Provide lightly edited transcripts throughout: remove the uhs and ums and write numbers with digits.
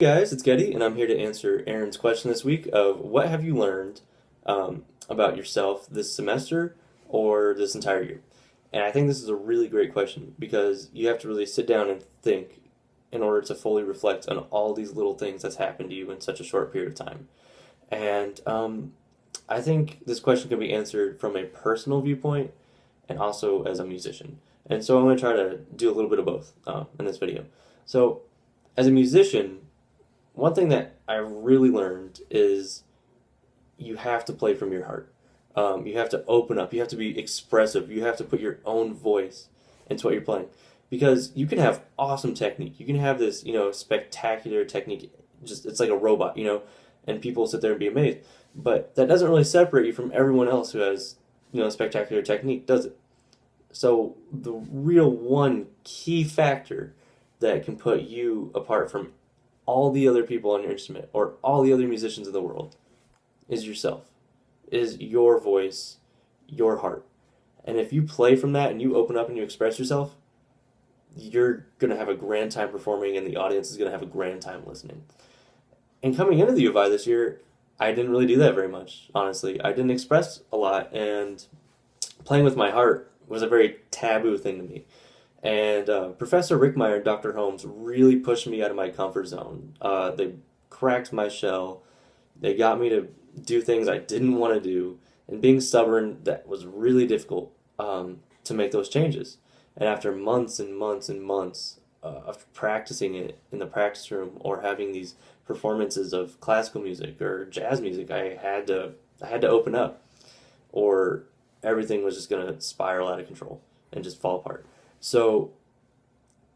Guys, it's Getty, and I'm here to answer Aaron's question this week of what have you learned about yourself this semester or this entire year? And I think this is a really great question because you have to really sit down and think in order to fully reflect on all these little things that's happened to you in such a short period of time. And I think this question can be answered from a personal viewpoint and also as a musician. And so I'm going to try to do a little bit of both in this video. So, as a musician, one thing that I really learned is you have to play from your heart. You have to open up. You have to be expressive. You have to put your own voice into what you're playing. Because you can have awesome technique. You can have this, spectacular technique. Just it's like a robot, and people sit there and be amazed. But that doesn't really separate you from everyone else who has, spectacular technique, does it? So the real one key factor that can put you apart from all the other people on your instrument or all the other musicians in the world is yourself, is your voice, your heart. And if you play from that and you open up and you express yourself, you're going to have a grand time performing and the audience is going to have a grand time listening. And coming into the U of I this year, I didn't really do that very much, honestly. I didn't express a lot, and playing with my heart was a very taboo thing to me. And Professor Rickmeyer and Dr. Holmes really pushed me out of my comfort zone. They cracked my shell. They got me to do things I didn't want to do. And being stubborn, that was really difficult to make those changes. And after months and months and months of practicing it in the practice room or having these performances of classical music or jazz music, I had to open up, or everything was just going to spiral out of control and just fall apart. So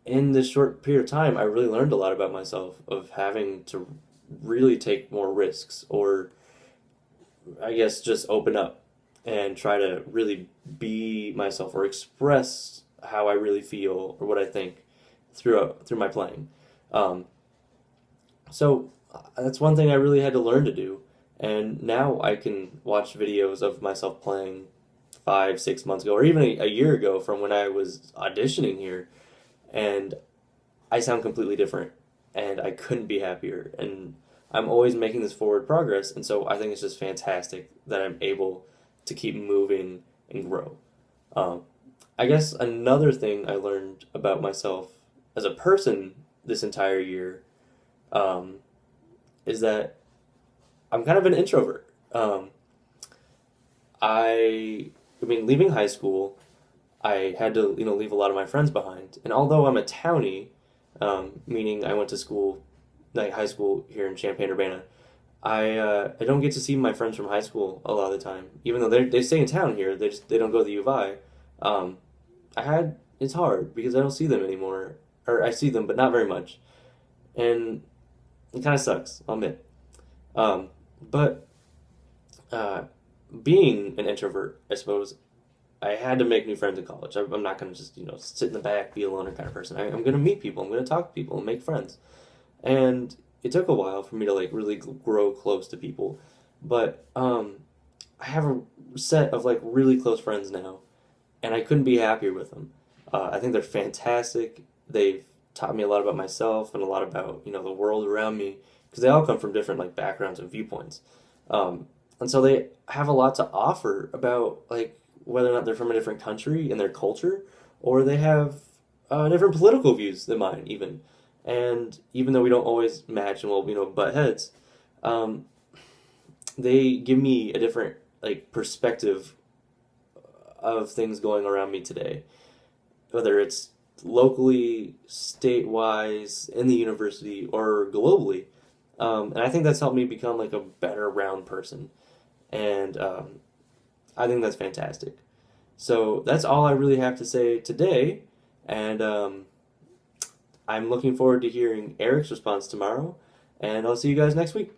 in this short period of time, I really learned a lot about myself of having to really take more risks, or I guess just open up and try to really be myself or express how I really feel or what I think through my playing. So that's one thing I really had to learn to do. And now I can watch videos of myself playing 5, 6 months ago, or even a year ago from when I was auditioning here, and I sound completely different, and I couldn't be happier, and I'm always making this forward progress, and so I think it's just fantastic that I'm able to keep moving and grow. I guess another thing I learned about myself as a person this entire year is that I'm kind of an introvert. Leaving high school, I had to, leave a lot of my friends behind. And although I'm a townie, meaning I went to school, like high school here in Champaign-Urbana, I don't get to see my friends from high school a lot of the time. Even though they stay in town here, they don't go to the U of I. It's hard because I don't see them anymore, or I see them, but not very much. And it kind of sucks, I'll admit. But being an introvert, I suppose, I had to make new friends in college. I'm not going to just, sit in the back, be a loner kind of person. I'm going to meet people. I'm going to talk to people and make friends. And it took a while for me to, really grow close to people. But I have a set of, really close friends now, and I couldn't be happier with them. I think they're fantastic. They've taught me a lot about myself and a lot about, the world around me, because they all come from different, backgrounds and viewpoints. And so they have a lot to offer about, whether or not they're from a different country in their culture, or they have different political views than mine, even. And even though we don't always match and we'll, butt heads, they give me a different, perspective of things going around me today. Whether it's locally, state-wise, in the university, or globally. And I think that's helped me become, a better round person. And I think that's fantastic. So that's all I really have to say today, and I'm looking forward to hearing Eric's response tomorrow, and I'll see you guys next week.